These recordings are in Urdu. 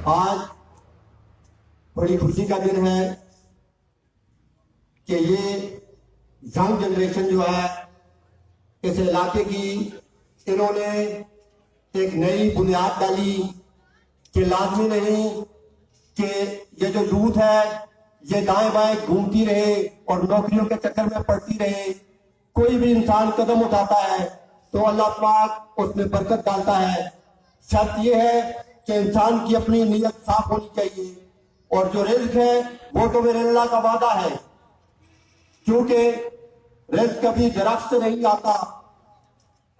آج بڑی خوشی کا دن ہے کہ یہ ینگ جنریشن جو ہے اس علاقے کی انہوں نے ایک نئی بنیاد ڈالی کہ لازمی نہیں کہ یہ جو یوتھ ہے یہ دائیں بائیں گھومتی رہے اور نوکریوں کے چکر میں پڑتی رہے. کوئی بھی انسان قدم اٹھاتا ہے تو اللہ پاک اس میں برکت ڈالتا ہے. شرط یہ ہے کہ انسان کی اپنی نیت صاف ہونی چاہیے اور جو رزق ہے وہ تو میرے اللہ کا وعدہ ہے، کیونکہ رزق کبھی درخت سے نہیں آتا.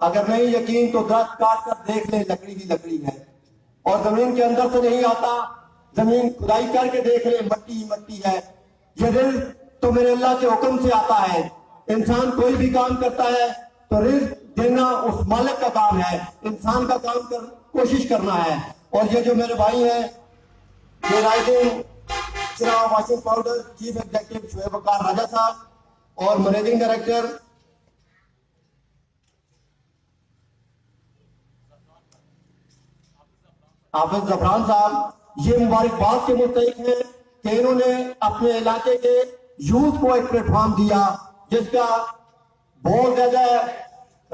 اگر نہیں یقین تو درخت کاٹ کر دیکھ لیں، لکڑی ہی لکڑی ہے. اور زمین کے اندر سے نہیں آتا، زمین کھدائی کر کے دیکھ لیں، مٹی ہی مٹی ہے. یہ رزق تو میرے اللہ کے حکم سے آتا ہے. انسان کوئی بھی کام کرتا ہے تو رزق دینا اس مالک کا کام ہے، انسان کا کام کوشش کرنا ہے. اور یہ جو میرے بھائی ہیں یہ رائٹنگ Chiragh washing powder chief executive Shoaib Waqar Raja صاحب اور مینیجنگ ڈائریکٹر حافظ زفران صاحب یہ مبارکباد کے مستحق ہیں کہ انہوں نے اپنے علاقے کے یوتھ کو ایک پلیٹ فارم دیا جس کا بہت زیادہ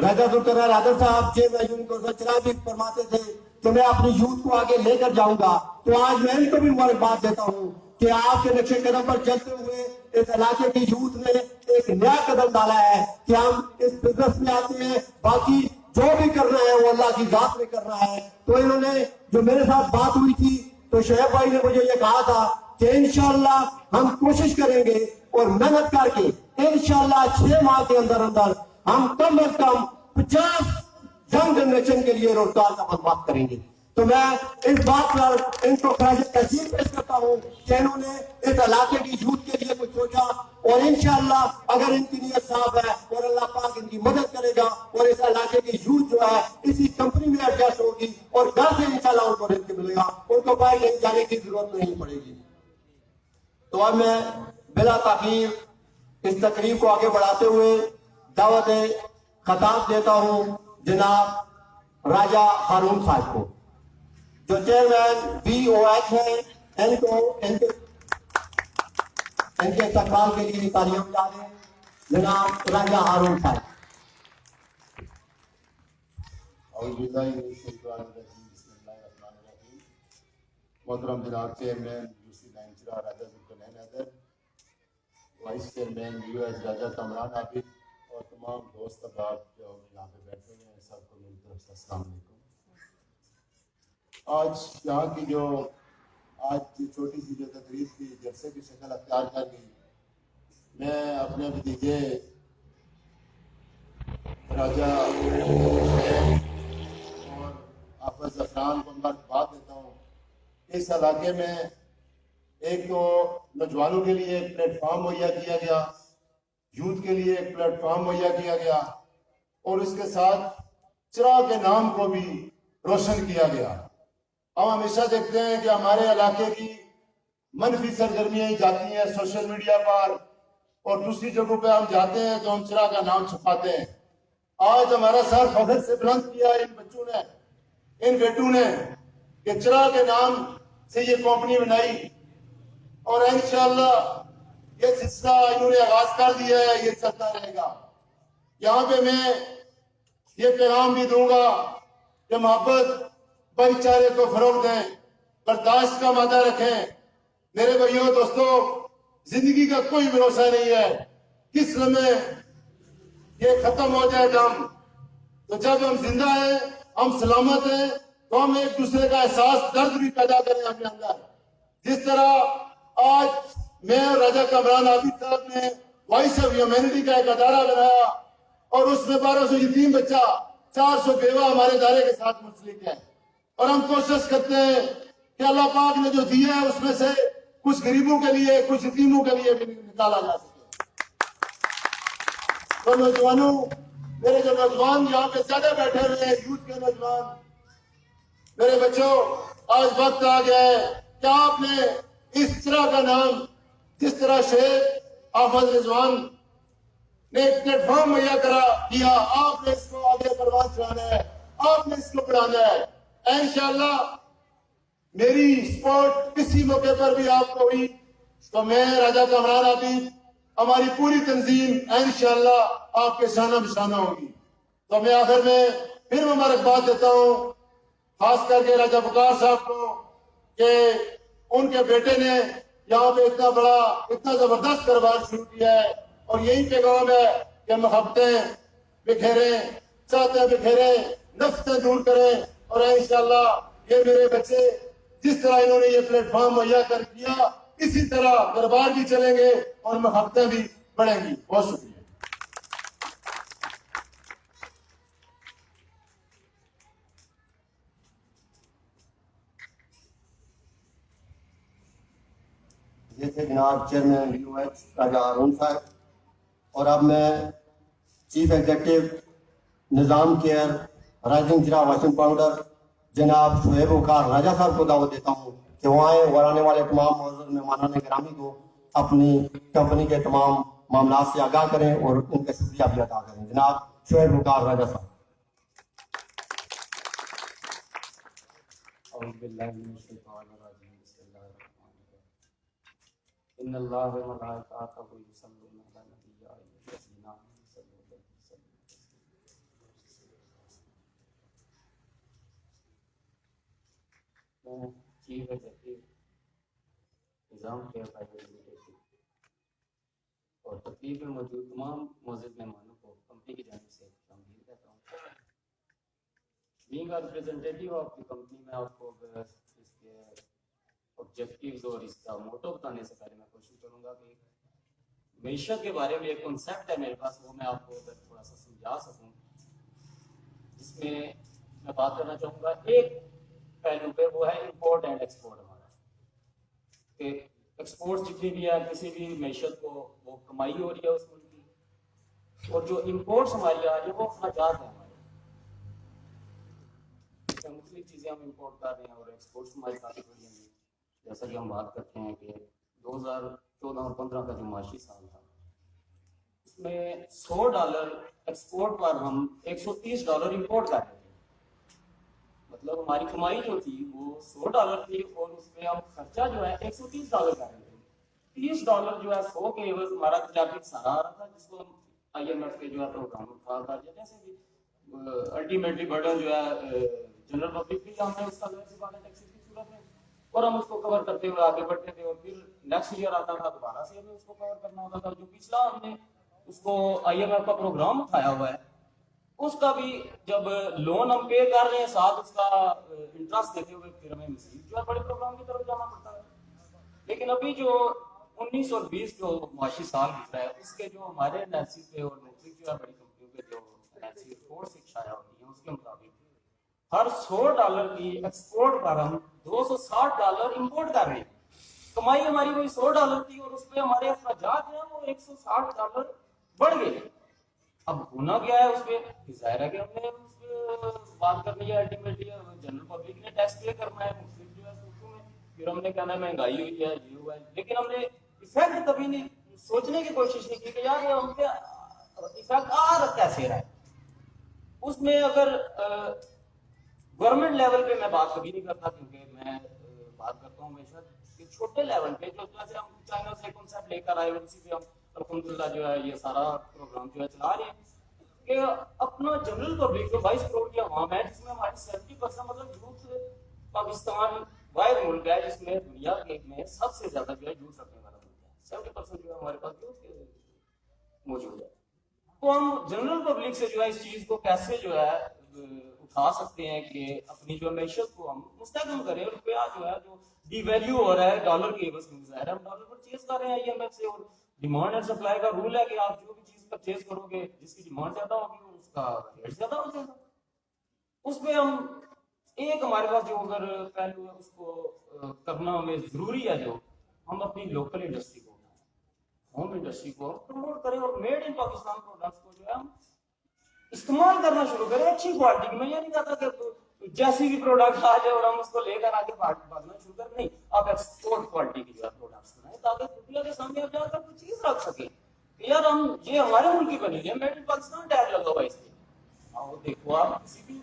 راجہ ذوالقرنین راجہ صاحب چیئرمین کو چراغ بھی فرماتے تھے کہ میں اپنی یوتھ کو آگے لے کر جاؤں گا. تو آج میں ان کو بھی مبارکباد دیتا ہوں کہ آپ کے نقشے قدم پر چلتے ہوئے اس علاقے کی یوتھ نے ایک نیا قدم ڈالا ہے کہ ہم اس بزنس میں آتے ہیں، باقی جو بھی کرنا ہے وہ اللہ کی ذات میں کرنا ہے. تو انہوں نے جو میرے ساتھ بات ہوئی تھی تو شعیب بھائی نے مجھے یہ کہا تھا کہ انشاءاللہ ہم کوشش کریں گے اور محنت کر کے انشاءاللہ 6 ماہ کے اندر اندر ہم کم از کم 50 ینگ جنریشن کے لیے روزگار کا بندوبست کریں گے. تو میں اس بات پر ان کو خراج تحسین پیش کرتا ہوں کہ انہوں نے اس علاقے کی یوتھ کے لیے کچھ سوچا اور انشاءاللہ اگر ان کی نیت صاف ہے اور اللہ پاک ان کی مدد کرے گا اور اس علاقے کی یوتھ جو ہے اسی کمپنی میں ایڈجسٹ ہوگی اور گھر سے انشاءاللہ ان کو رزق ملے گا، ان کو باہر کہیں جانے کی ضرورت نہیں پڑے گی. تو اب میں بلا تاخیر اس تقریب کو آگے بڑھاتے ہوئے دعوت خطاب دیتا ہوں جناب راجہ ہارون صاحب کو جو چیئرمین BOH ہیں. ان کے استقبال کے لیے تعریف بتا دیں جناب راجہ ہارون صاحب. محترم جناب چیئرمین UC لائنچرا Raja Zulqarnain Haider, vice chairman US Raja Kamran Abid اور تمام دوست احباب جو یہاں پہ بیٹھے ہوئے ہیں، سب کو میری طرف سے السلام علیکم. آج یہاں کی جو چھوٹی سی جو تقریب کی جلسے کی شکل اختیار کر گئی، میں اپنے بھتیجے راجہ اور حافظ زفران کو مبارکباد دیتا ہوں. اس علاقے میں ایک تو نوجوانوں کے لیے ایک پلیٹ فارم مہیا کیا گیا، یوتھ کے لیے ایک پلیٹ فارم مہیا کیا گیا اور اس کے ساتھ چراغ کے نام کو بھی روشن کیا گیا. ہم ہمیشہ دیکھتے ہیں کہ ہمارے علاقے کی منفی سرگرمیاں جاتی ہیں سوشل میڈیا پر اور دوسری جگہوں پہ ہم جاتے ہیں تو ہم چراغ کا نام چھپاتے ہیں. آج ہمارا سر فخر سے بلند کیا ان بچوں نے، ان بیٹوں نے کہ چراغ کے نام سے یہ کمپنی بنائی اور انشاءاللہ یہ سلسلہ انہوں نے آغاز کر دیا ہے، یہ چلتا رہے گا. یہاں پہ میں یہ پیغام بھی دوں گا کہ محبت بھائی چارے کو فروغ دیں، برداشت کا مادہ رکھیں. میرے بھائیوں دوستوں، زندگی کا کوئی بھروسہ نہیں ہے، کس لمحے یہ ختم ہو جائے دم. تو جب ہم زندہ ہیں، ہم سلامت ہیں، تو ہم ایک دوسرے کا احساس درد بھی پیدا کریں اپنے اندر. جس طرح آج میں اور راجہ کامران عابد صاحب نے وائس آف ہیومینٹی کا ایک ادارہ بنایا اور اس میں 1200 یتیم بچہ، 400 بیوہ ہمارے ادارے کے ساتھ منسلک ہے اور ہم کوشش کرتے ہیں کہ اللہ پاک نے جو دیا ہے اس میں سے کچھ غریبوں کے لیے، کچھ یتیموں کے لیے بھی نکالا جا سکے. تو نوجوانوں، میرے جو نوجوان یہاں پہ زیادہ بیٹھے ہوئے ہیں، یوتھ کے نوجوان، میرے بچوں، آج وقت آ گیا ہے کہ آپ نے اس طرح کا نام جس طرح شیخ حافظ رضوان نے ایک پلیٹ فارم مہیا کیا، آپ نے اس کو آگے پروان چڑھانا ہے، آپ نے اس کو بڑھانا ہے. انشاءاللہ میری سپورٹ کسی موقع پر بھی آپ کو ہوئی تو میں راجہ کامران عابد ہماری پوری تنظیم انشاءاللہ آپ کے شانہ بشانہ ہوگی. تو میں آخر میں پھر مبارکباد دیتا ہوں خاص کر کے راجہ وقار صاحب کو کہ ان کے بیٹے نے یہاں پہ اتنا بڑا اتنا زبردست کاروبار شروع کیا ہے اور یہی پیغام ہے کہ محبتیں بکھیریں چاہتے بکھیریں نفرتیں دور کریں اور انشاءاللہ یہ میرے بچے جس طرح انہوں نے یہ پلیٹ فارم مہیا کر دیا اسی طرح کاروبار بھی چلیں گے اور محبتیں بھی بڑھیں گی. بہت شکریہ. یہ تھے جناب چیئرمین یو ایچ راجہ ہارون صاحب. اور اب میں چیف ایگزیکٹو نظام کیئر رائزنگ جرا واشنگ پاؤڈر جناب شعیب وقار راجہ صاحب کو دعوت دیتا ہوں کہ وہ آئیں اور آنے والے تمام معزز مہمانان گرامی کو اپنی کمپنی کے تمام معاملات سے آگاہ کریں اور ان کا شکریہ بھی ادا کریں. جناب شعیب وقار راجہ صاحب. اعوذ باللہ من الشیطان الرجیم بسم اللہ الرحمن الرحیم ان اللہ و ملائکتہ یصلون علی النبی یا ایھا الذین آمنوا صلوا علیہ وسلم میں چیف ایگزیکٹو نظام کیئر پرائیویٹ لمیٹڈ اور تقریب میں موجود تمام معزز مہمانوں کو کمپنی کی جانب سے خوشامدید کہتا ہوں. Being a representative of the company, میں آپ کو اس کے آبجیکٹیوز اور اس کا موٹو بتانے سے پہلے میں کوشش کروں گا کہ معیشت کے بارے میں ایک کنسیپٹ ہے میرے پاس, وہ میں آپ کو اگر تھوڑا سا سمجھا سکوں, جس میں میں بات کرنا چاہوں گا ایک پہلو پہ, وہ ہے امپورٹ اینڈ ایکسپورٹ. ہمارا کہ ایکسپورٹ جتنی بھی ہے کسی بھی معیشت کو وہ کمائی ہو رہی ہے اس ملک کی, اور جو امپورٹس ہماری آ رہی ہے وہ اخراجات ہیں. مختلف چیزیں ہم امپورٹ کر رہے ہیں اور ایکسپورٹس ہماری کافی بڑی ہیں. جیسا کہ ہم بات کرتے ہیں کہ 2014 اور 15 کا جو معاشی سال تھا اس میں $100 ایکسپورٹ پر ہم $130 امپورٹ کر رہے تھے. مطلب ہماری کمائی جو تھی وہ $100 تھی اور اس پہ ہم خرچہ جو ہے $130 کر رہے تھے. $30 جو ہے 100 کے عوض ہمارا تجارتی سارا آ رہا تھا, جس کو ہم IMF کے جو ہے پروگرام اٹھا کر جیسے بھی الٹیمیٹلی برڈن جو ہے جنرل پبلک بھی ہم نے اس کا ٹیکسز کی صورت میں, اور ہم اس کو کور کرتے ہوئے آگے بڑھتے تھے, اور پھر نیکسٹ ایئر آتا تھا دوبارہ سے ہمیں اس کو کور کرنا ہوتا تھا. جو پچھلا ہم نے اس کو IMF کا پروگرام اٹھایا ہوا ہے اس کا بھی جب لون ہم پے کر رہے ہیں ساتھ اس کا انٹرسٹ دیتے ہوئے پھر ہمیں مزید جو ہے بڑے پروگرام کی طرف جانا پڑتا ہے. لیکن ابھی جو 19 اور 20 جو معاشی سال گزرا ہے اس کے جو ہمارے انالیسس پہ اور مختلف جو ہے بڑی کمپنیوں کے جو انالیسس رپورٹس شائع ہوتی ہیں اس کے مطابق ہر $100 کی ایکسپورٹ پر ہم $260 امپورٹ کر رہے ہیں. کمائی ہماری کوئی $100 تھی اور اس پہ ہمارے اخراجات ہیں وہ $160 بڑھ گئے. اب ہونا کیا ہے اس پہ, ظاہر ہے کہ ہم نے اس پہ بات کرنی ہے, الٹیمیٹلی جنرل پبلک نے ٹیکس پے کرنا ہے مختلف جو ہے صوبوں میں, پھر ہم نے کہنا ہے مہنگائی ہوئی ہے یہ ہوا ہے, لیکن ہم نے ایفیکٹ کبھی نہیں سوچنے کی کوشش نہیں کی کہ یار یہ ہم پہ ایفیکٹ آ رہا کیسے رہا ہے. اس میں اگر گورنمنٹ لیول پہ میں بات کبھی نہیں کرتا, کیونکہ میں بات کرتا ہوں ہمیشہ کہ چھوٹے لیول پہ جو جیسے ہم چائنا سے کنسیپٹ لے کر آئے اور اسی پہ ہم الحمدللہ جو ہے یہ سارا پروگرام جو ہے چلا رہے ہیں کہ اپنا جنرل پبلک جو 22 کروڑ کی عوام ہے, جس میں ہماری 70% مطلب یوتھ, پاکستان واحد ملک ہے جس میں دنیا میں سب سے زیادہ جو ہے یوتھ رکھنے والا ملک ہے. 70% جو ہے ہمارے پاس یوتھ موجود ہے. تو ہم جنرل پبلک سے جو ہے اس چیز کو کیسے جو ہے اٹھا سکتے ہیں کہ اپنی جو معیشت کو ہم مستحکم کریں. روپیہ جو ہے جو ڈی ویلیو ہو رہا ہے ڈالر کی عوض میں, ظاہر ہے ہم ڈالر پرچیز کر رہے ہیں IMF سے, اور ڈیمانڈ اینڈ سپلائی کا رول ہے کہ آپ جو بھی چیز پرچیز کرو گے جس کی ڈیمانڈ زیادہ ہوگی اس کا ریٹ زیادہ ہو جائے گا. اس میں ہم ایک ہمارے پاس جو اگر پہلو ہے اس کو کرنا ہمیں ضروری ہے, جو ہم اپنی لوکل انڈسٹری کو ہوم انڈسٹری کو پروموٹ کریں اور میڈ ان پاکستان پروڈکٹس کو جو ہے ہم استعمال کرنا شروع کریں اچھی کوالٹی کی. میں یہ نہیں کہتا کہ جیسی بھی پروڈکٹ آ جائے اور ہم اس کو لے کر آگے بھاگنا شروع کریں, نہیں, آپ ایکسپورٹ کوالٹی کی جو ہے پروڈکٹس بنائیں تاکہ دنیا کے سامنے آپ جا کر کوئی چیز رکھ سکیں کہ یار ہم یہ ہمارے ملک کی بنی ہے, میڈ ان پاکستان ٹیگ لگا ہوا ہے اس پہ. دیکھو آپ کسی بھی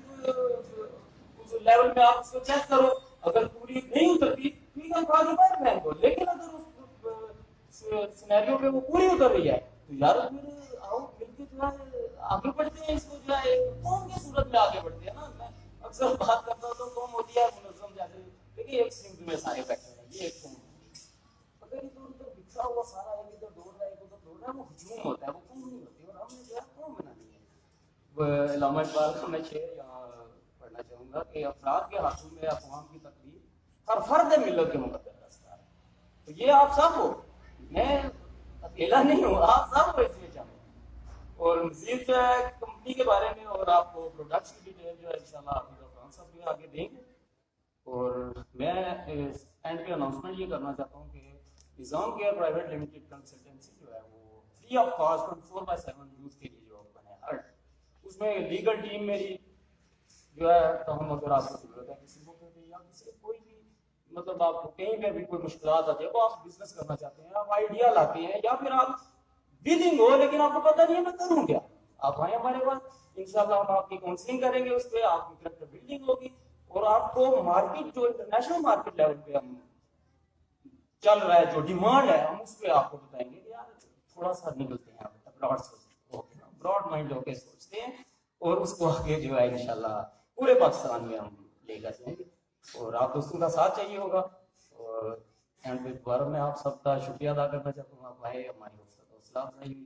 لیول میں آپ اس کو چیک کرو, اگر پوری نہیں اترتی ٹھیک ہے آگے بڑھ رہے ہیں کو, لیکن اگر اس سینیریو پہ وہ پوری اتر رہی ہے تو یار پھر آؤ مل کے جو ہے آگے بڑھتے ہیں, اس کو جو ہے قوم کی صورت میں آگے بڑھتے ہیں نا. میں اکثر بات کرتا ہوں تو قوم ہوتی ہے منظم جیسے, لیکن ایک سمت میں سارے فیکٹر ہیں, یہ ایک قوم ہوتی ہے. اگر ادھر ادھر بکھرا ہوا سارا ایک ادھر دوڑ رہا ہے ایک ادھر دوڑ رہا ہے, وہ ہجوم ہوتا ہے, وہ قوم نہیں ہوتی. اور ہم نے جو ہے قوم بنانی ہے. علامہ اقبال کا میں شعر یہاں پڑھنا چاہوں گا کہ افراد کے ہاتھوں میں اقوام کی تقدیر ہر فرد ملت کے مقدر رستہ ہے. تو یہ آپ سب ہو, میں اکیلا نہیں ہوں, آپ سب ہو اس میں شامل. اور مزید جو ہے کمپنی کے بارے میں اور آپ کو پروڈکٹس کی ڈیٹیل جو ہے انشاءاللہ حافظ عفان صاحب بھی آگے دیں گے. اور میں اینڈ پہ اناؤنسمنٹ یہ کرنا چاہتا ہوں کہ نظام کیئر پرائیویٹ لمیٹڈ کنسلٹنسی جو ہے وہ فری آف کاسٹ 24/7 یوز کے لیے جو اوپن ہے. ہر اس میں لیگل ٹیم میری جو ہے تاہم اگر آپ کو ضرورت ہے کسی کو بھی یا کسی کوئی بھی مطلب آپ کو کہیں پہ بھی کوئی مشکلات آتی ہے, وہ آپ بزنس کرنا چاہتے ہیں, آپ آئیڈیا لاتے ہیں, یا پھر آپ ولنگ ہو لیکن آپ کو پتہ نہیں ہے میں کروں کیا, آپ آئیں ہمارے پاس, انشاءاللہ ہم آپ کی کاؤنسلنگ کریں گے, اس پہ آپ کی کریکٹر بلڈنگ ہوگی, اور آپ کو مارکیٹ جو انٹرنیشنل مارکیٹ لیول پہ ہم چل رہا ہے, جو ڈیمانڈ ہے, ہم اس پہ آپ کو بتائیں گے کہ یار تھوڑا سا نکلتے ہیں براڈ مائنڈ ہو کے سوچتے ہیں, اور اس کو آگے جو ہے انشاءاللہ پورے پاکستان میں ہم لے کر جائیں گے. اور آپ دوستوں کا ساتھ چاہیے ہوگا. اور اینڈ پہ دوبارہ میں آپ سب کا شکریہ ادا کرنا چاہتا ہوں, آپ آئے, ہماری حوصلہ افزائی ہوئی,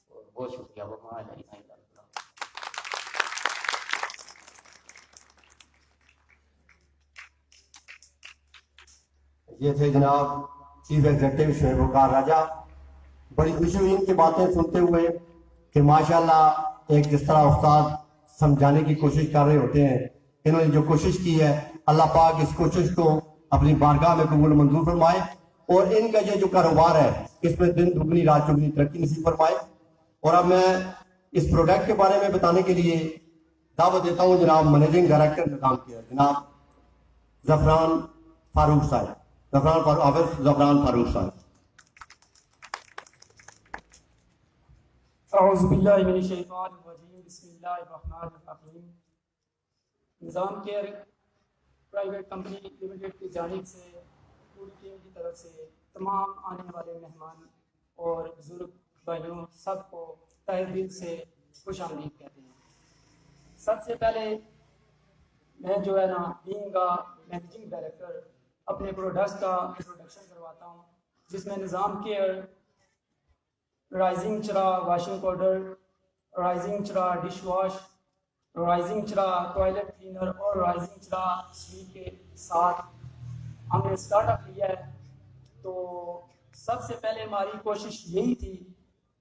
اور بہت شکریہ. وہاں یہ تھے جناب چیف ایگزیکٹو شعیب وقار راجہ. بڑی خوشی ہوئی ان کی باتیں سنتے ہوئے کہ ماشاءاللہ ایک جس طرح استاد سمجھانے کی کوشش کر رہے ہوتے ہیں, انہوں نے جو کوشش کی ہے اللہ پاک اس کوشش کو اپنی بارگاہ میں قبول منظور فرمائے, اور ان کا یہ جو کاروبار ہے اس میں دن دگنی رات چگنی ترقی نصیب فرمائے. اور اب میں اس پروڈکٹ کے بارے میں بتانے کے لیے دعوت دیتا ہوں جناب مینیجنگ ڈائریکٹر نظام کیئر جناب زعفران فاروق صاحب. زعفران فاروق صاحب. اعوذ باللہ من الشیطان الرجیم, بسم اللہ الرحمن الرحیم. نظام کیئر پرائیویٹ کمپنی لمیٹڈ کی جانب سے پوری ٹیم کی طرف سے تمام آنے والے مہمان اور بزرگ بھائیوں سب کو تہہ دل سے خوش آمدید کہتے ہیں. سب سے پہلے میں جو ہے نا بینگ کا مینیجنگ ڈائریکٹر اپنے پروڈکٹس کا انٹروڈکشن کرواتا ہوں, جس میں نظام کیئر رائزنگ چرا واشنگ پاؤڈر, رائزنگ چرا ڈش واش, رائزنگ چرا ٹوائلٹ کلینر اور رائزنگ چرا سویپ کے ساتھ ہم نے اسٹارٹ اپ کیا ہے. تو سب سے پہلے ہماری کوشش یہی تھی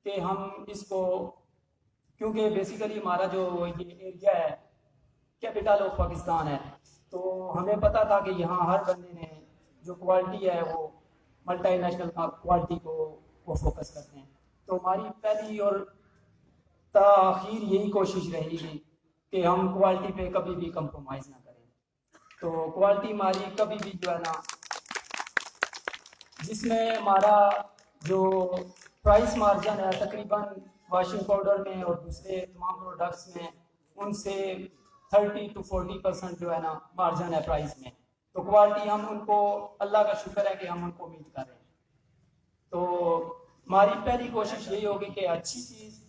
کہ ہم اس کو, کیونکہ بیسیکلی ہمارا جو یہ ایریا ہے کیپٹل آف پاکستان ہے, تو ہمیں پتہ تھا کہ یہاں ہر بندے نے جو کوالٹی ہے وہ ملٹی نیشنل کوالٹی کو وہ فوکس کرتے ہیں. تو ہماری پہلی اور تاخیر یہی کوشش رہی گی کہ ہم کوالٹی پہ کبھی بھی کمپرومائز نہ کریں. تو کوالٹی ہماری کبھی بھی جو ہے نا, جس میں ہمارا جو پرائس مارجن ہے تقریباً واشنگ پاؤڈر میں اور دوسرے تمام پروڈکٹس میں ان سے 30 to 40% جو ہے نا مارجن ہے پرائس میں. تو کوالٹی ہم ان کو, اللہ کا شکر ہے کہ ہم ان کو میٹ کر رہے ہیں. تو ہماری پہلی کوشش یہی ہوگی کہ اچھی چیز,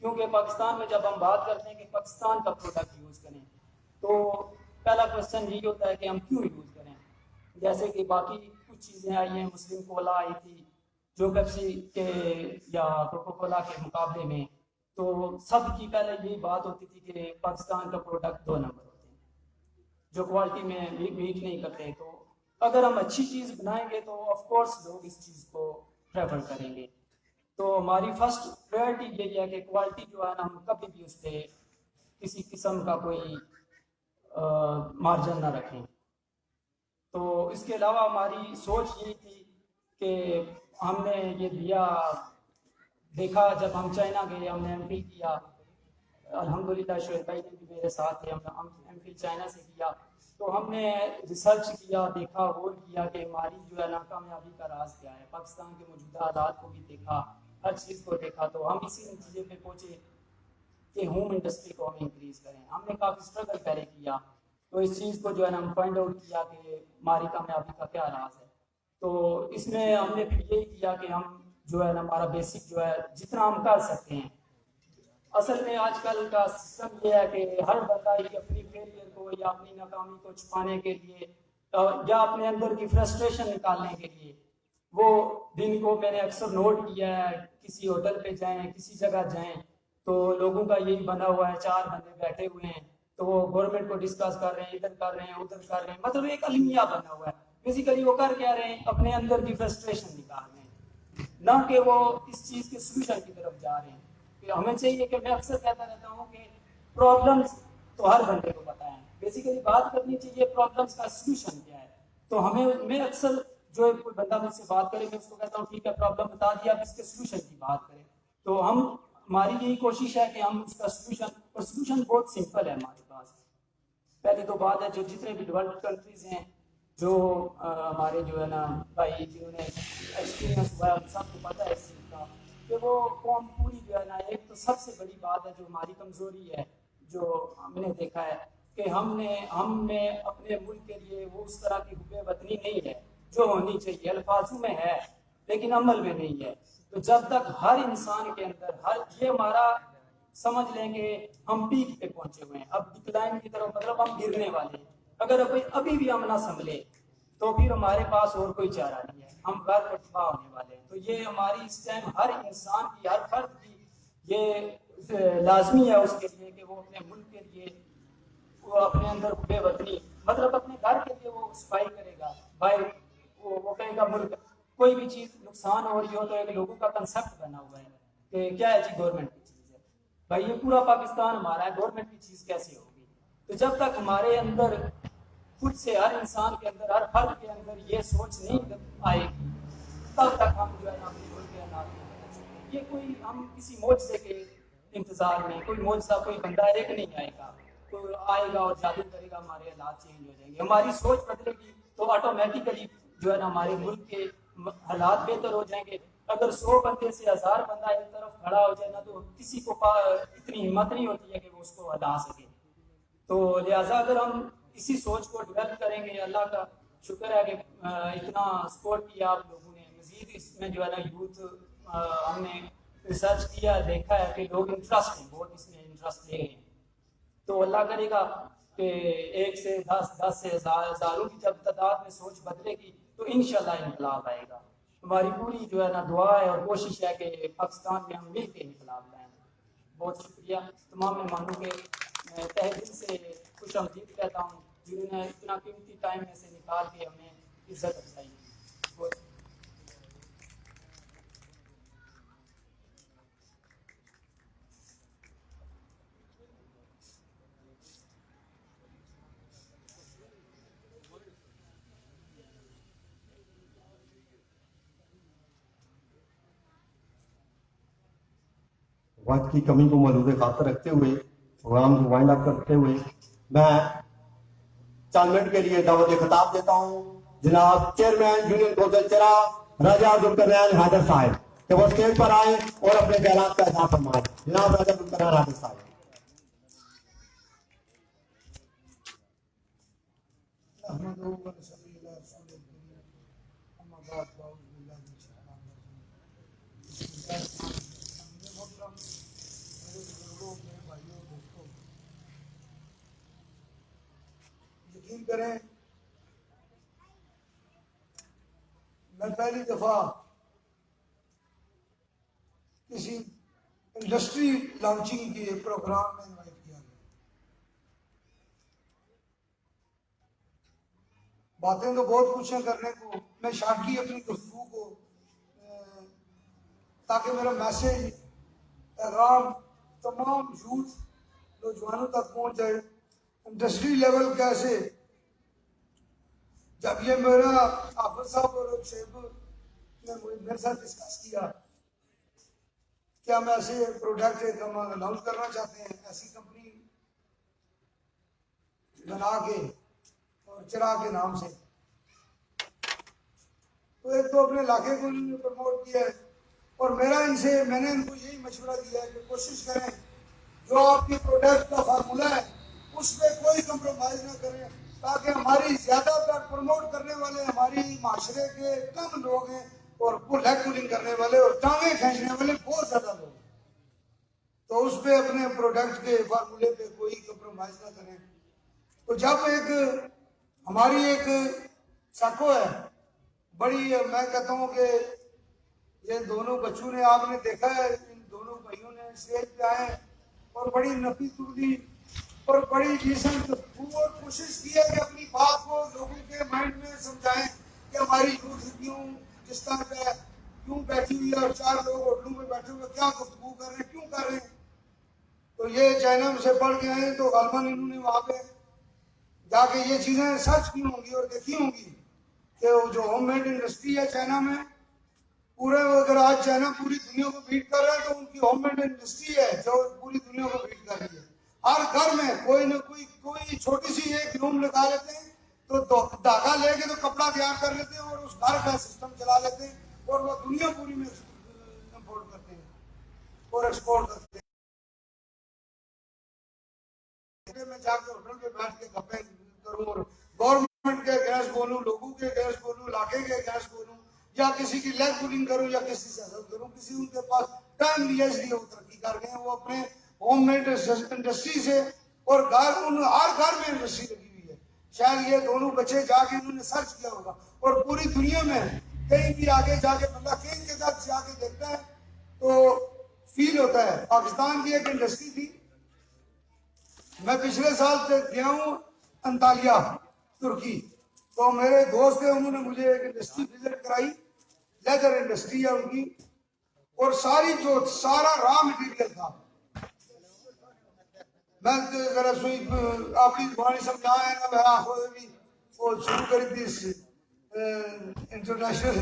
کیونکہ پاکستان میں جب ہم بات کرتے ہیں کہ پاکستان کا پروڈکٹ یوز کریں تو پہلا کوشچن یہی ہوتا ہے کہ ہم کیوں یوز کریں. جیسے کہ باقی کچھ چیزیں آئی ہیں, مسلم کولا آئی تھی جو پیپسی کے یا کوکو کولا کے مقابلے میں, تو سب کی پہلے یہی بات ہوتی تھی کہ پاکستان کا پروڈکٹ 2 نمبر ہوتے ہیں جو کوالٹی میں میٹ نہیں کرتے. تو اگر ہم اچھی چیز بنائیں گے تو آف کورس لوگ اس چیز کو پریفر کریں گے. تو ہماری فرسٹ پریورٹی یہی ہے کہ کوالٹی جو ہے نا ہم کبھی بھی اس پہ کسی قسم کا کوئی مارجن نہ رکھیں. تو اس کے علاوہ ہماری سوچ یہ تھی کہ ہم نے یہ دیکھا جب ہم چائنا گئے, ہم نے ایم فل کیا, الحمدللہ شعیب بھائی نے بھی میرے ساتھ تھے, ہم نے ایم فل چائنا سے کیا. تو ہم نے ریسرچ کیا, دیکھا, غور کیا کہ ہماری جو ہے نا کامیابی کا راز کیا ہے. پاکستان کے موجودہ حالات کو بھی دیکھا, ہر چیز کو دیکھا, تو ہم اسی نتیجے پہ پہنچے کہ ہوم انڈسٹری کو ہم انکریز کریں. ہم نے کافی اسٹرگل پہلے کیا, تو اس چیز کو جو ہے نا ہم فائنڈ آؤٹ کیا کہ ہماری کامیابی کا کیا راز ہے. تو اس میں ہم نے پھر یہی کیا کہ ہم جو ہے نا ہمارا بیسک جو ہے جتنا ہم کر سکتے ہیں. اصل میں آج کل کا سسٹم یہ ہے کہ ہر بندہ ہی اپنی فیلئر کو یا اپنی ناکامی کو چھپانے کے لیے یا اپنے اندر کی فرسٹریشن نکالنے کے لیے وہ دن کو میں نے اکثر نوٹ کیا ہے کسی ہوٹل پہ جائیں کسی جگہ جائیں تو لوگوں کا یہی بنا ہوا ہے 4 بندے بیٹھے ہوئے ہیں تو وہ گورنمنٹ کو ڈسکس کر رہے ہیں ادھر کر رہے ہیں ادھر کر رہے ہیں مطلب ایک المیہ بنا ہوا ہے. بیسیکلی وہ کر کیا رہے ہیں اپنے اندر کی فرسٹریشن نکال رہے ہیں نہ کہ وہ اس چیز کے سولوشن کی طرف جا رہے ہیں. کہ ہمیں چاہیے کہ میں اکثر کہتا رہتا ہوں کہ پرابلمس تو ہر بندے کو پتہ ہے بیسیکلی بات کرنی چاہیے پرابلمس کا سولوشن کیا ہے. تو میں اکثر جو کوئی بندہ مجھ سے بات کرے میں اس کو کہتا ہوں ٹھیک ہے پرابلم بتا دیا اب اس کے سولوشن کی بات کریں. تو ہماری یہی کوشش ہے کہ ہم اس کا سولوشن بہت سمپل ہے ہمارے پاس. پہلی تو بات ہے جو جتنے بھی ڈیولپڈ کنٹریز ہیں جو ہمارے جو ہے نا بھائی جنہوں نے ایکسپیرینس ہوا ہے سب کو پتہ ہے اس چیز کا کہ وہ قوم پوری جو ہے نا ایک تو سب سے بڑی بات ہے جو ہماری کمزوری ہے جو ہم نے دیکھا ہے کہ ہم میں اپنے ملک کے لیے وہ اس طرح کی حب وطنی نہیں ہے جو ہونی چاہیے. الفاظوں میں ہے لیکن عمل میں نہیں ہے. تو جب تک ہر انسان کے اندر یہ ہمارا سمجھ لیں کہ ہم پیک پہ پہنچے ہوئے ہیں اب ڈکلائن کی طرف مطلب ہم گرنے والے ہیں. اگر ابھی بھی ہم نہ سنبھلے تو پھر ہمارے پاس اور کوئی چارہ نہیں ہے ہم غیر ارتفاع ہونے والے ہیں. تو یہ ہماری اس ٹائم ہر انسان کی ہر فرد کی یہ لازمی ہے اس کے لیے کہ وہ اپنے ملک کے لیے وہ اپنے اندر بے وطنی مطلب اپنے گھر کے لیے وہ صفائی کرے گا. بھائی وہ کہے گا ملک کوئی بھی چیز نقصان ہو رہی ہو تو ایک لوگوں کا کنسپٹ بنا ہوا ہے کہ کیا ہے جی گورنمنٹ کی چیز ہے. بھائی یہ پورا پاکستان ہمارا ہے گورنمنٹ کی چیز کیسے ہوگی. تو جب تک ہمارے اندر خود سے ہر انسان کے اندر ہر فرد کے اندر یہ سوچ نہیں آئے گی تب تک ہم جو ہے نا اپنے ملک کے حالات نہیں بدل سکتے. یہ کوئی ہم کسی معجزے کے انتظار میں کوئی معجزہ کوئی بندہ ایک نہیں آئے گا کوئی آئے گا اور جادو کرے گا ہمارے حالات چینج ہو جائیں گے. ہماری سوچ بدلے گی تو آٹومیٹیکلی جو ہے نا ہمارے ملک کے حالات بہتر ہو جائیں گے. اگر 100 بندے سے 1000 بندہ ایک طرف کھڑا ہو جائے نا تو کسی کو اتنی ہمت نہیں ہوتی ہے کہ وہ اس کو ہٹا سکے. تو لہٰذا اگر ہم اسی سوچ کو ڈیولپ کریں گے اللہ کا شکر ہے کہ اتنا سپورٹ کیا آپ لوگوں نے. مزید اس میں جو ہے نا یوتھ ہم نے ریسرچ کیا دیکھا ہے کہ لوگ انٹرسٹ ہیں بہت اس میں انٹرسٹ لے رہے ہیں. تو اللہ کرے گا کہ 1 سے 10 سے ہزاروں کی جب تعداد میں سوچ بدلے گی تو انشاءاللہ انقلاب آئے گا. ہماری پوری جو ہے نا دعا ہے اور کوشش ہے کہ پاکستان میں ہم مل کے انقلاب لائیں. بہت شکریہ تمام مہمانوں کے. میں تہ دل سے خوش آمدید کہتا ہوں جنہوں نے اتنا قیمتی ٹائم میں سے نکال کے ہمیں عزت افزائی. وقت کی کمی کو ملحوظ خاطر رکھتے ہوئے پروگرام کو وائنڈ اپ کرتے ہوئے میں چند منٹ کے لیے دعوت خطاب دیتا ہوں جناب چیئرمین یونین کونسل چرا راجہ ذوالقرنین حیدر صاحب کہ وہ اسٹیج پر آئیں اور اپنے خیالات کا اظہار فرمائیں. جناب راجہ ذوالقرنین حیدر صاحب. یقین کریں میں پہلی دفعہ کسی انڈسٹری لانچنگ کے پروگرام میں انوائٹ کیا گیا. باتیں تو بہت کچھ ہیں کرنے کو. میں شارٹ کی اپنی گفتگو کو تاکہ میرا میسج پیغام تمام یوتھ نوجوانوں تک پہنچ جائے. انڈسٹری لیول کیسے جب یہ میرا حافظ صاحب اور شیخ نے میرے ساتھ ڈسکس کیا کہ ہم ایسے پروڈکٹ ہم لانچ کرنا چاہتے ہیں ایسی کمپنی بنا کے اور چرا کے نام سے تو ایک تو اپنے علاقے کو انہوں نے پروموٹ کیا ہے اور میں نے ان کو یہی مشورہ دیا ہے کہ کوشش کریں جو آپ کے پروڈکٹ کا فارمولہ ہے اس پہ کوئی کمپرومائز نہ کریں تاکہ ہماری زیادہ تر پروموٹ کرنے والے ہماری معاشرے کے کم لوگ ہیں اور لیگ پولنگ کرنے والے اور ٹانگیں کھینچنے والے بہت زیادہ لوگ ہیں. تو اس پہ اپنے پروڈکٹ کے فارمولے پہ کوئی کمپرومائز نہ کریں. تو جب ہماری ایک سکو ہے بڑی، میں کہتا ہوں کہ یہ دونوں بچوں نے، آپ نے دیکھا ہے ان دونوں بھائیوں نے اسٹیج پہ آئے اور بڑی نفی تبدیلی اور بڑی ڈیسنٹ اور کوشش کی ہے کہ اپنی بات کو لوگوں کے مائنڈ میں سمجھائیں کہ ہماری یوتھ کیوں جس طرح پہ کیوں بیٹھی ہوئی ہے اور 4 لوگ ہوٹلوں میں بیٹھے ہوئے کیا گفتگو کر رہے ہیں، کیوں کر رہے ہیں. تو یہ چائنا سے پڑھ کے آئے تو غالباً انہوں نے وہاں پہ جا کے یہ چیزیں سرچ کی ہوں گی اور دیکھی ہوں گی کہ وہ جو ہوم میڈ انڈسٹری ہے چائنا میں، پورے اگر آج چائنا پوری دنیا کو بیٹ کر رہا ہے تو ان کی ہوم میڈ انڈسٹری ہے جو پوری دنیا کو بیٹ کر رہی ہے. ہر گھر میں کوئی نہ کوئی چھوٹی سی ایک لوم لگا لیتے ہیں تو دھاگا لے کے تو کپڑا تیار کر لیتے ہیں اور اس گھر کا سسٹم چلا لیتے ہیں اور وہ دنیا پوری میں امپورٹ کرتے ہیں اور ایکسپورٹ کرتے ہیں. میں جا کے ہوٹل پہ بیٹھ کے گپیں کروں اور گورنمنٹ کے اگینسٹ بولوں، لوگوں کے اگینسٹ بولوں، علاقے کے اگینسٹ بولوں، یا کسی کی لیگ پولنگ کروں یا کسی سے حسد کروں. کسی ان کے پاس ٹائم لیا اس لیے وہ ترقی کر گئے ہیں. وہ اپنے ہوم میڈ انڈسٹری سے اور ہر گھر میں انڈسٹری لگی ہوئی ہے. شاید یہ دونوں بچے جا کے انہوں نے سرچ کیا ہوگا اور پوری دنیا میں کہیں بھی آگے جا کے بندہ کہیں کے ساتھ جا کے دیکھتا ہے تو فیل ہوتا ہے. پاکستان کی ایک انڈسٹری تھی، میں پچھلے سال سے گیا ہوں انطالیہ ترکی، تو میرے دوست ہیں انہوں نے مجھے ایک انڈسٹری وزٹ کرائی، لیدر انڈسٹری ہے ان کی، اور سارا را مٹیریل تھا. میں ذرا سوئی اپنی زبانی سمجھا ہے نا میں آخو بھی وہ شروع کری تھی انٹرنیشنل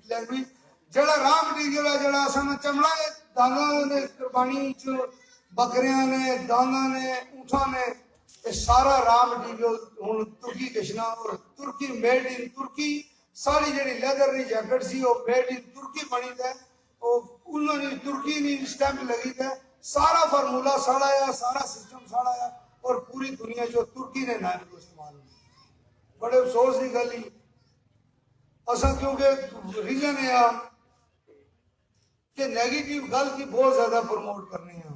لینگویج. جڑا را مٹیریل ہے جڑا اصل چمڑا ہے دانا نے قربانی بکریاں نے دانا نے اونٹاں نے یہ سارا را مٹیریل ہوں ترکی کشنا اور ترکی میڈ ان ترکی. ساری جڑی لیدر کی جیکٹ سی وہ میڈ ان ترکی بنی ہے، انہوں نے ترکی نے اسٹیمپ لگی ہے. سارا فارمولا ساڑا ہے، سارا سسٹم ساڑا ہے اور پوری دنیا جو ترکی نے نائب کو استعمال ہو. بڑے افسوس کی گل ہی اصل کیونکہ ریزن ہے کہ نیگیٹو گل کی بہت زیادہ پروموٹ کرنی ہے.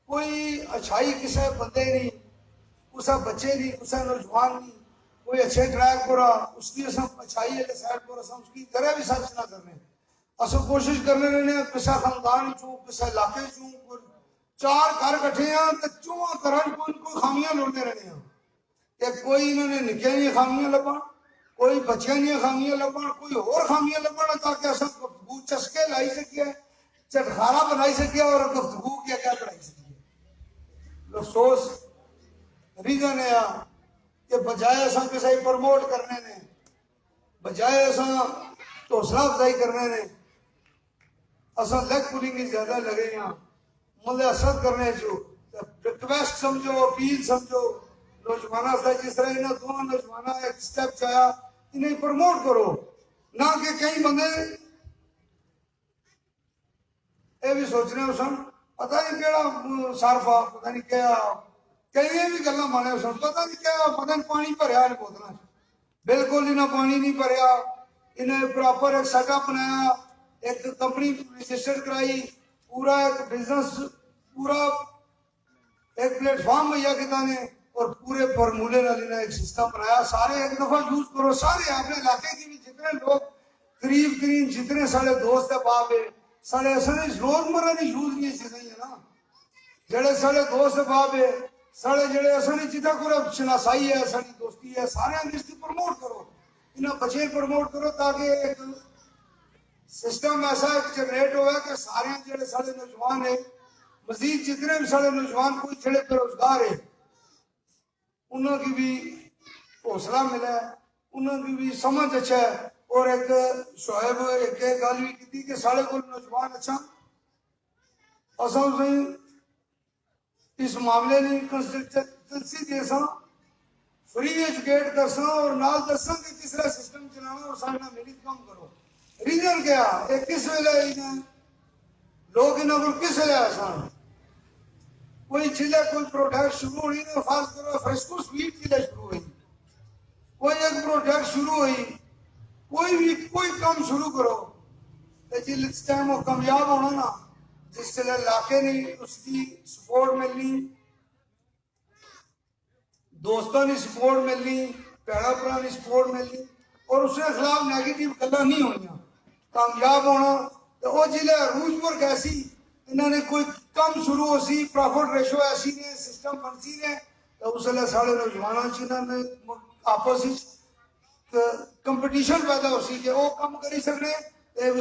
کوئی اچھائی کسی بندے نہیں، کسا بچے نہیں، کسا نوجوان نہیں، کوئی اچھے ٹریک پر اس کی اچھائی ہے سائڈ پر اس کی کرے بھی سرچ نہ کرنے. اصل کوشش کرنے رہنے کسا خاندان چوں کسا علاقے چوں 4 گھر کٹھے ہیں تو چواں کرن کوئی خامیاں لڑتے رہنے ہیں کہ کوئی انہوں نے نکے نہیں خامیاں لبن، کوئی بچیاں نہیں خامیاں لبن، کوئی اور خامیاں لبن تاکہ اصل گفتگو چسکے لائی سکے، چٹخارا بنائی سکے اور گفتگو کیا بنائی سکے. افسوس ریزن ہے کہ بجائے ایسا کسی پروموٹ کرنے نے، بجائے ایسا حوصلہ افزائی کرنے نے، اصل لیگ پولنگ زیادہ لگے ہیں مطلب اثر کرنے جو ریکویسٹ سمجھو، اپیل سمجھو نوجوانہ سے. جس طرح انہیں دونوں نوجوانہ ایک سٹیپ چاہیا انہیں پروموٹ کرو، نہ کہ کئی بندے یہ بھی سوچنے سن پتہ نہیں کہڑا صارفہ پتہ نہیں کیا کئی بھی گلا مانے سن پتہ نہیں کیا پتہ نہیں پانی بھریا ہے بوتل، بالکل انہیں پانی نہیں بھریا. انہیں پراپر ایک سیٹ اپ بنایا، ایک کمپنی رجسٹر کرائی، پورا ایک بزنس پورا ایک پلیٹ فارم مہیا کیا نے اور پورے فارمولے نال ایک سسٹم بنایا. سارے ایک دفعہ یوز کرو، سارے اپنے علاقے کی بھی جتنے لوگ قریب ترین جتنے سارے دوست باپ ہے سارے اصل روزمرہ کی یوز نہیں چیزیں ہیں نا جڑے سارے دوست باپ ہے سارے جڑے اصل جتنا کو شناسائی ہے ساری دوستی ہے سارے اس کی پروموٹ کرو، انہیں بچے پروموٹ کرو تاکہ ایک سسٹم ایسا ایک جنریٹ ہوا کہ سارے جڑے سارے نوجوان ہیں مزید جتنے بھی سارے نوجوان کوئی چھڑے بے روزگار ہے انہوں کی بھی حوصلہ ملا ہے، انہوں کی بھی سمجھ اچھا ہے. اور ایک شعیب ایک گل بھی کی کہ سارے کو نوجوان اچھا اصل اس معاملے نے کنسلٹنسی دے سا فری ایجوکیٹ کر سا اور نال دساں کہ کس طرح سسٹم چلانا اور سارے نال ملی کام کرو. ریزن کیا ہے کس ویلے لوگ انہوں کو کس ویلے آسان کوئی چیزیں کوئی پروڈکٹ شروع ہوئی نا فرض کرو فرسکو سویٹ چیزیں شروع ہوئی کوئی ایک پروڈکٹ شروع ہوئی کوئی بھی کوئی کام شروع کرو تو جس ٹائم وہ کامیاب ہونا نا جس سے علاقے نے اس کی سپورٹ ملنی دوستوں نے سپورٹ ملنی بھڑا بھرا نے سپورٹ ملنی اور اس کے خلاف نیگیٹو گلا نہیں ہوئی کامیاب ہونا تو وہ ضلع عروج پر کیسی انہوں نے کوئی کم شروع ہو سی پروفٹ ریشو ایسی نے سسٹم بنسی نے تو اس لیے سارے نوجوانوں جنہوں نے آپس کمپٹیشن پیدا ہو سی کہ وہ کم کری سکنے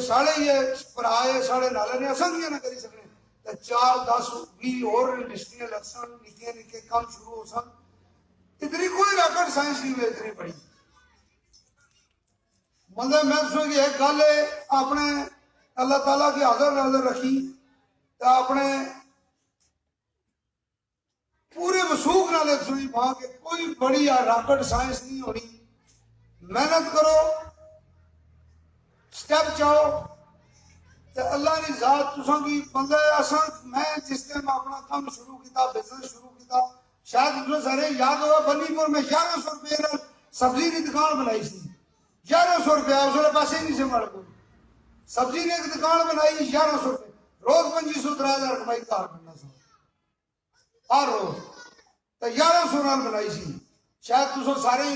سارے یہ پرائے سارے نالے نے اصل نہ کری سکنے تو 4 10 20 اور انڈسٹریاں لگسن نکے نکے کم شروع ہو سن اتنی کوئی راکٹ سائنس نہیں ہوئی اتنی بڑی مطلب میں سوچ کہ ایک گل ہے اپنے اللہ تعالیٰ کی حاضر نظر رکھی تو اپنے پورے وسوخ نال سنی پا کہ کوئی بڑی راکٹ سائنس نہیں ہونی محنت کرو سٹیپ چاہو تو اللہ نے ذات تساں کی بندہ اصل میں جس ٹائم اپنا کام شروع کیتا بزنس شروع کیتا شاید تساں سارے یاد ہوا بنی پور میں 1100 روپے سبزی کی دکان بنائی سی 1100 روپیہ اس نے پیسے نہیں سے مار کوئی سبزی نے ایک دکان بنائی 1100 روپے روز 2500 3000 کمائی کار کرنا سا ہر روز تو 1100 نال بنائی سی شاید تساں سارے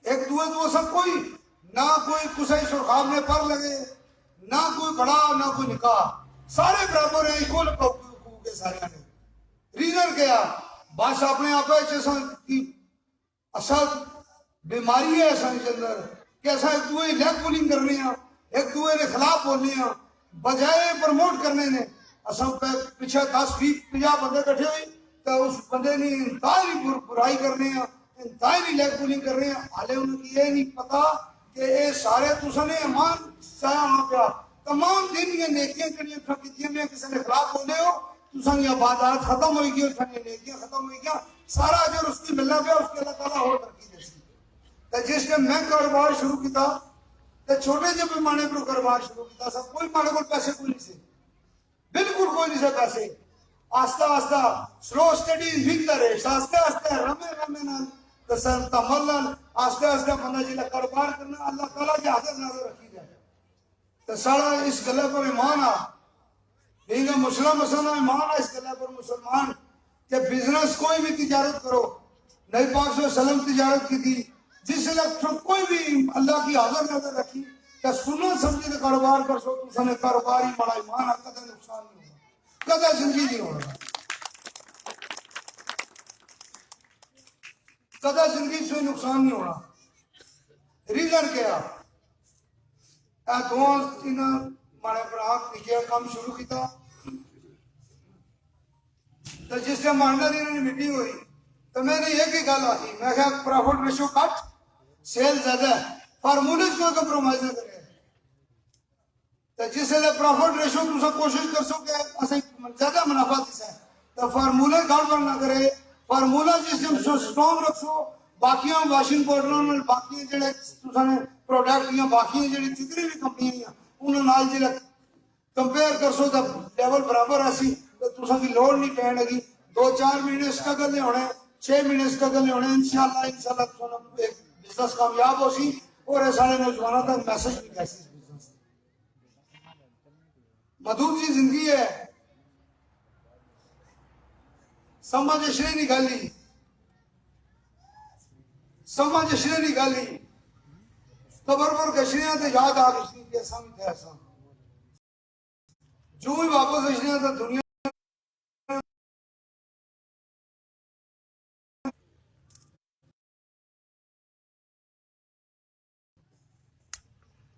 ایک دوے سب کوئی نہ کوئی کسائی سرخاب میں پر لگے نہ کوئی بڑا نہ کوئی نکاح سارے برابر ہیں اکول حقوق کے سارے نے ریزن کیا بس اپنے آپ کی اصل بیماری ہے ایسا کے اندر کہ ایسا ایک دوے لیگ پولنگ کرنے ہیں ایک دوے کے خلاف بولنے ہیں بجائے پروموٹ کرنے نے اصل پیچھے 10 20 50 بندے کٹھے ہوئی تو اس بندے نے انتہائی برائی کرنے ہیں انتہائی لیگ پولنگ کر رہے ہیں حالے انہوں کی یہ نہیں پتا کہ یہ سارے تساں نے ایمان چاہیا ہونا پیا تمام دن یہ نیکیاں کڑیاں کیتیاں میں کسی نے خلاف بولے ہو تساں یہ عبادات ختم ہوئی گئی تساں یہ نیکیاں ختم ہوئی گیا سارا اجر اس کی ملنا پیا اس کے اللہ تعالیٰ اور ترقی دے سی تو جس نے میں کاروبار شروع کیتا تو چھوٹے جے پیمانے پر کاروبار شروع کیتا سب کوئی ماڑے کو پیسے کوئی نہیں سے بالکل کوئی نہیں سے پیسے آہستہ آہستہ سلو اسٹڈی وک دا ریس آہستہ آہستہ رمے رمے نال تسل تملن آہستہ آہستہ بندہ جیلا کاروبار کرنا اللہ تعالیٰ کے حاضر نظر رکھی جائے تو سارا اس گلے پر ایمان آ دیگا مسلم مسلمان ایمان آ اس گلے پر مسلمان کہ بزنس کوئی بھی تجارت کرو نبی پاک صلی اللہ علیہ وسلم تجارت کی تھی جس سے کوئی بھی اللہ کی حاضر نظر رکھی کہ سننا سمجھی کے کاروبار کر سو تو سنے کاروبار ہی بڑا ایمان آ کدھے نقصان نہیں ہوگا کدھے زندگی نہیں ہوگا کدھے زندگی سے نقصان نہیں ہونا ریزن کیا اے دوست انہاں مارے برات نکیا کام شروع کیتا تو جس سے ماننا دی انہوں نے میٹنگ ہوئی تو میں نے ایک ہی گل آئی میں کہا پروفٹ ریشو کٹ سیل زیادہ ہے فارمولز کو کمپرومائز نہ کرے تو جس سے پروفٹ ریشو تم سب کوشش کر سو کہ اسے زیادہ منافع دیسا ہے تو فارمولے گڑبڑ نہ کرے فارمولا جس سے سٹرونگ رکھو باقیاں واشنگ پاؤڈر باقی جڑے تساں پروڈکٹ یا باقی جڑی جتنی بھی کمپنیاں ہیں انہاں نال جڑا کمپیئر کر سو تو لیول برابر اسی تو تساں کی لوڑ نہیں پین لگی 2-4 مہینے سٹرگل نہیں ہونے 6 مہینے سٹرگل نہیں ہونے انشاءاللہ تساں ایک بزنس کامیاب ہو سی اور یہ سارے نوجوانوں تک میسج بھی کیسی بزنس مدھور جی زندگی ہے سمجھ اشرے نکالی سمجھ اشرے نکالی قبر پر گشریاں تو یاد آ گشنی کہ ایسا بھی تھا ایسا جو ہی واپس اشریاں تو دنیا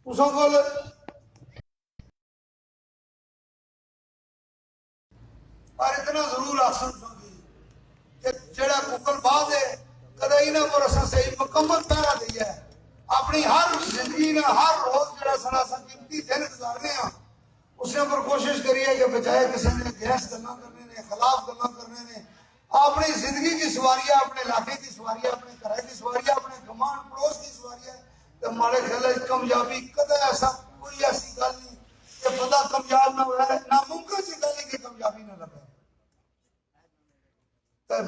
اسوں کو پر اتنا ضرور آسن سنگی کہ جڑا ککل بعد ہے کدھا ہی نہ پر اساں صحیح مکمل پہرا دیا ہے اپنی ہر زندگی نے ہر روز جڑا سنا سا قیمتی دن گزارنے ہیں اس نے پر کوشش کری ہے کہ بجائے کسی نے گیس گلا کرنے نے خلاف گلا کرنے نے اپنی زندگی کی سواریاں اپنے علاقے کی سواریاں اپنے گھر کی سواریاں اپنے گمان پڑوس کی سواریاں تو ہمارے خیال ہے کامیابی کدھا ایسا کوئی ایسی گل نہیں کہ بندہ کامیاب نہ ہوا ہے ناممکن سی گل ہے کہ کامیابی نہ لگے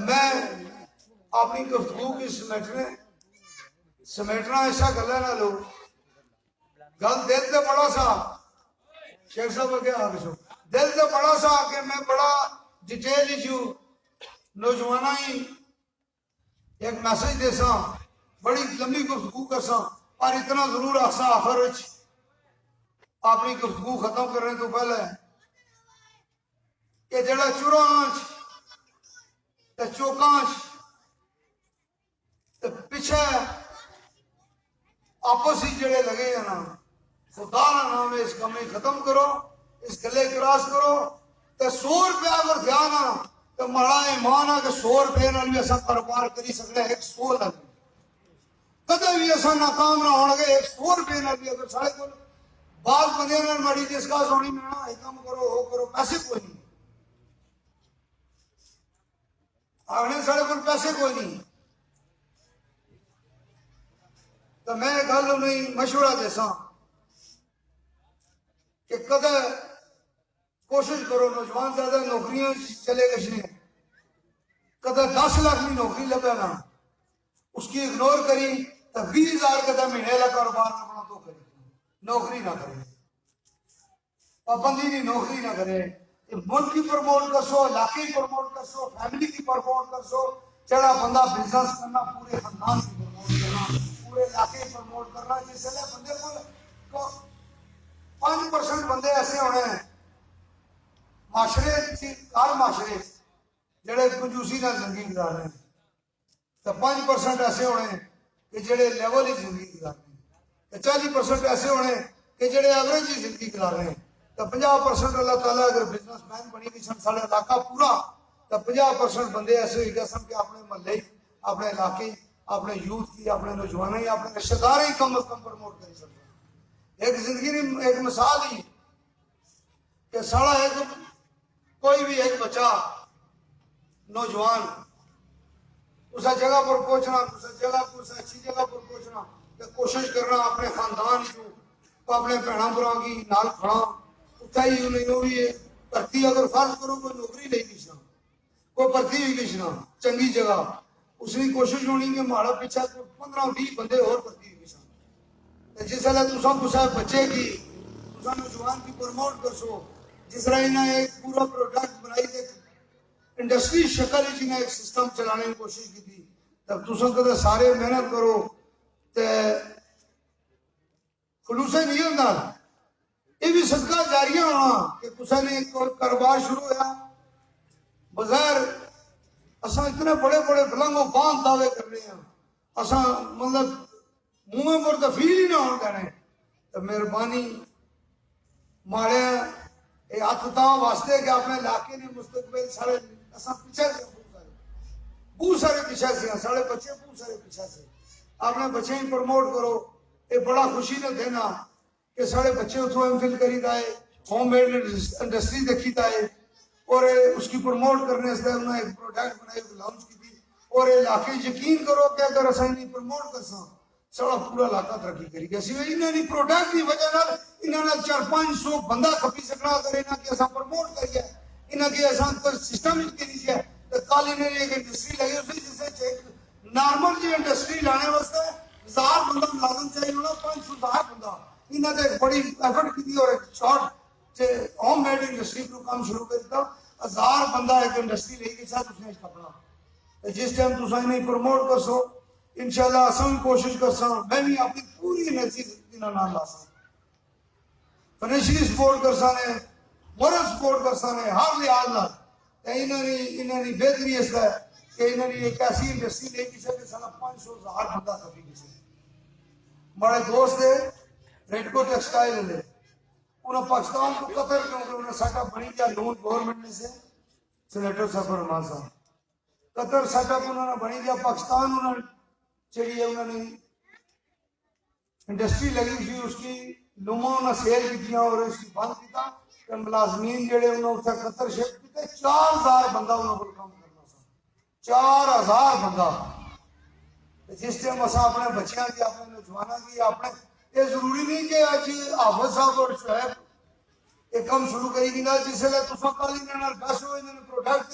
میں اپنی گفتگو کی سمیٹنا ایسا گلا نہ لو گل دل سے بڑا سا شیخ صاحب اگے آ گئے دل سے بڑا سا کہ میں بڑا ڈیٹیل نوجوانہ ہی ایک میسج دے سا بڑی لمبی گفتگو کر سا اور اتنا ضرور آسا آخر اپنی گفتگو ختم کرنے تو پہلے کہ جڑا چورانچ تے چوکانچ تے پیچھے آپس ہی جڑے لگے ہیں نا خدا نہ نام اس کمی ختم کرو اس گلے کراس کرو تے 100 روپیہ اگر دیا نا تو ماڑا ایمان ہے کہ 100 روپے نال بھی ایسا کاروبار کری سکتے ہیں 100 لگ کدے بھی ایسا ناکام نہ ہونا کہ 100 روپے نال بھی اگر سارے کو بعض بندے نال ماڑی جس کا سونی میں نا یہ کام کرو وہ کرو پیسے کوئی نہیں آگنے سارے کو پیسے کوئی نہیں تو میں گل انہیں مشورہ دے سا کہ کدے کوشش کرو نوجوان زیادہ نوکریاں چلے گئے کدے 10 لاکھ کی نوکری لگا نا اس کی اگنور کری تو 20,000 کدے مہینے کا کاروبار اپنا تو کری نوکری نہ کرے پابندی کی نوکری نہ کرے ملک کی پروموٹ کر سو علاقے کی پروموٹ کر سو فیملی کی پروموٹ کر سو چڑا بندہ بزنس کرنا پورے خاندان کی پروموٹ کرنا پورے علاقے کی پروموٹ کرنا جس سے بندے کو 5% بندے ایسے ہونے ہیں معاشرے ہر معاشرے جڑے کنجوسی نہ زندگی گزار رہے ہیں تو 5% ایسے ہونے ہیں کہ جڑے لیول ہی زندگی گزار رہے ہیں 40% ایسے ہونے ہیں کہ جڑے ایوریج ہی زندگی گزار رہے ہیں تو 50% اللہ تعالیٰ اگر بزنس مین بنی گئی سن سارے علاقہ پورا تو 50% بندے ایسے ہوئی گئے سن کہ اپنے محلے اپنے علاقے اپنے یوتھ کی اپنے نوجوانوں ہی اپنے رشتہ دار ہی کم از کم پروموٹ کر سکتے ہیں ایک زندگی ایک مثال ہی کہ سارا ایک کوئی بھی ایک بچہ نوجوان اسے جگہ پر پہنچنا اسے اچھی جگہ پر پہنچنا کہ کوشش کرنا اپنے خاندان کو اپنے بہنوں برا کی نال کھڑا اتائی انہیں بھی بھرتی اگر فرض کرو کوئی نوکری نہیں کچھ کوئی بھرتی بھی کچھ چنگی جگہ اس کی کوشش ہونی کہ ماڑا پیچھا 15-20 بندے اور بھرتی بھی کچھ جس طرح تسا بچے کی تسا نوجوان کی پروموٹ کر سو جس طرح انہیں ایک پورا پروڈکٹ بنائی دے انڈسٹری شکل جنہیں ایک سسٹم چلانے کی کوشش کی تھی تب تسا کدے سارے محنت کرو تے خلوص نیت نال یہ بھی صدقہ جاریہ ہونا کہ کسا نے کاروبار شروع ہوا بظاہر اساں اتنے بڑے بڑے بلنگ و باندھ دعوے کر رہے ہیں اساں مطلب منہ مردفیل ہی نہ ہو دینے تو مہربانی مارے یہ ہاتھ تاں واسطے کہ اپنے علاقے نے مستقبل سارے اساں پیچھے سے بہت سارے پیچھے سے ہیں سارے بچے بہت سارے پیچھے سے اپنے بچے ہی پروموٹ کرو یہ بڑا خوشی نے دینا کہ سارے بچے اتوں ایم فل کری دائے ہوم میڈ انڈسٹری دیکھی دائے اور اس کی پروموٹ کرنے سے انہوں نے ایک پروڈکٹ بنائی لانچ کی تھی اور علاقے یقین کرو کہ اگر اسا نہیں پروموٹ کر سا سارا پورا علاقہ ترقی کری گیا سی انہوں نے پروڈکٹ کی وجہ نال انہوں نے 400-500 بندہ کھپی سکنا اگر انہوں کے اسا پروموٹ کریے انہوں کے اسا سسٹم کے لیجیے تو کل انہوں نے ایک انڈسٹری لگی اسی جس سے نارمل جی انڈسٹری لانے واسطے 1000 بندہ ملازم چاہیے ہونا 500 بندہ انہوں نے ایک بڑی ایفرٹ کی تھی اور ایک شارٹ ہوم میڈ انڈسٹری کو کام شروع کر دیتا 1000 بندہ ایک انڈسٹری لے کے ساتھ اس نے کپڑا جس ٹائم تسا انہیں پروموٹ کر سو انشاءاللہ اساں بھی کوشش کر سا میں بھی اپنی پوری انرجی انہاں نال لا سا فائنینشلی سپورٹ کر سا نے مورل سپورٹ کر سا نے ہر لحاظ نال انہاں دی بہتری اس ہے کہ انہاں نے ایک ایسی انڈسٹری لے کے ساتھ سارا 500,000 بندہ کبھی کسی بڑے دوست ہے ریڈکو ٹیکسٹائل لے انہوں پاکستان کو قطر کیونکہ انہوں سیٹ اپ بنی کیا لون گورنمنٹ نے سے سینیٹر صاحب رحمان صاحب قطر سیٹ اپ انہوں نے بنی دیا پاکستان انہوں چلیے انہوں نے انڈسٹری لگی تھی اس کی لوما انہوں نے سیل کی دیا اور اس کی بند کیتا کہ ملازمین جڑے انہوں نے قطر شیف کیتے 4000 بندہ انہوں کو کام کرنا سا 4000 بندہ جس ٹائم اسا اپنے بچیاں کی اپنے نوجوانوں کی اپنے یہ ضروری نہیں کہ آج حافظ صاحب اور شعیب ایک کام شروع کری گی نا جس سے تو کل انہوں نے 10 ہوئے انہوں نے پروڈکٹ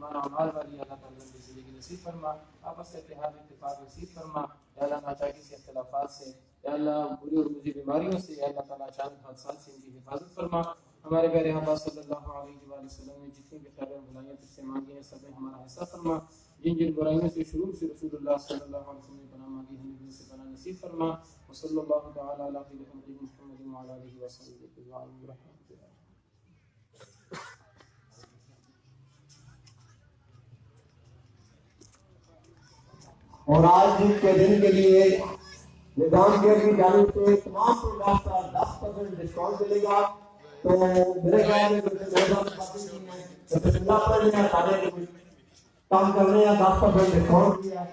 ہمارا اعمال والی اللہ تعالیٰ نے زندگی نصیب فرما, آپس سے اتحاد اتفاق نصیب فرما. یا اللہ ناچاکی سے اختلافات سے, یا اللہ بری اور مجھے بیماریوں سے, یا اللہ تعالیٰ اچانک حادثات سے ان کی حفاظت فرما. ہمارے پیارے حضرت صلی اللہ علیہ وآلہ وسلم نے جتنی بھی خیر بھلائیاں تجھ سے مانگی ہیں سب میں ہمارا حصہ فرما. جن جن برائیوں سے شروع سے رسول اللہ صلی اللہ علیہ وسلم نے پناہ مانگی ہمیں بھی سے پناہ نصیب فرما. وصلی اللہ تعالیٰ علی خیر خلق محمد وعلی آلہ وصحبہ اجمعین. اور آج کے دن کے لیے نظام کیئر کی جانب سے تمام پروڈکٹ کا 10% ڈسکاؤنٹ ملے گا. تو میرے خیال میں سارے کام کرنے یا 10% ڈسکاؤنٹ دیا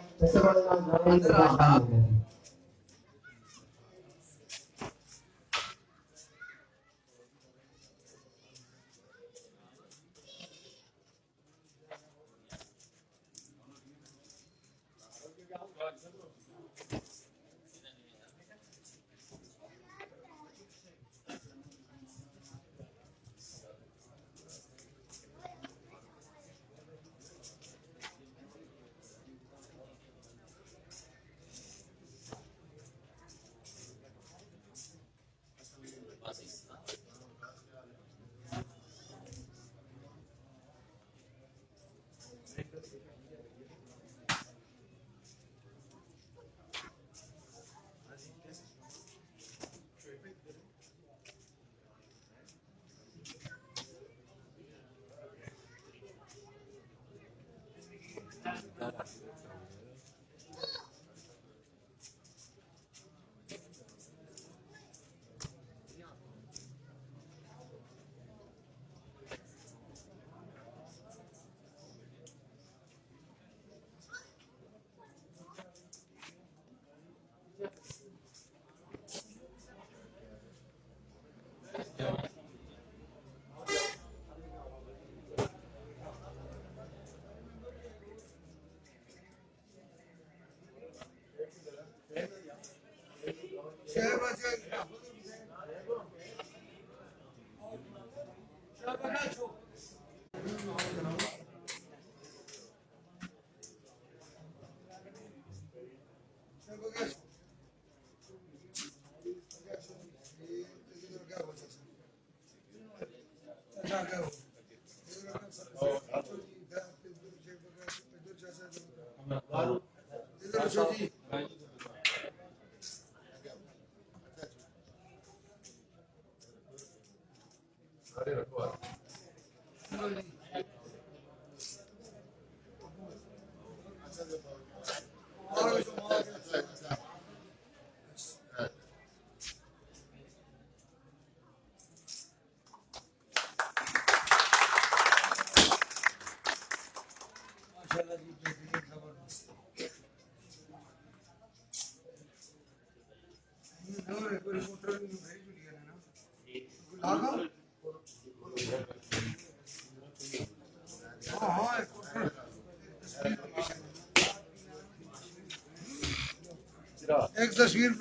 ایک تصویر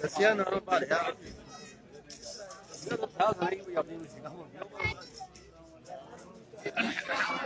ਦੱਸਿਆ ਨਾ ਭਾਰਿਆ ਸਾਹ ਸਾਰੀ ਕੋਈ ਆਪਣੀ ਮੁਸ਼ਕਲ ਹੋ ਗਿਆ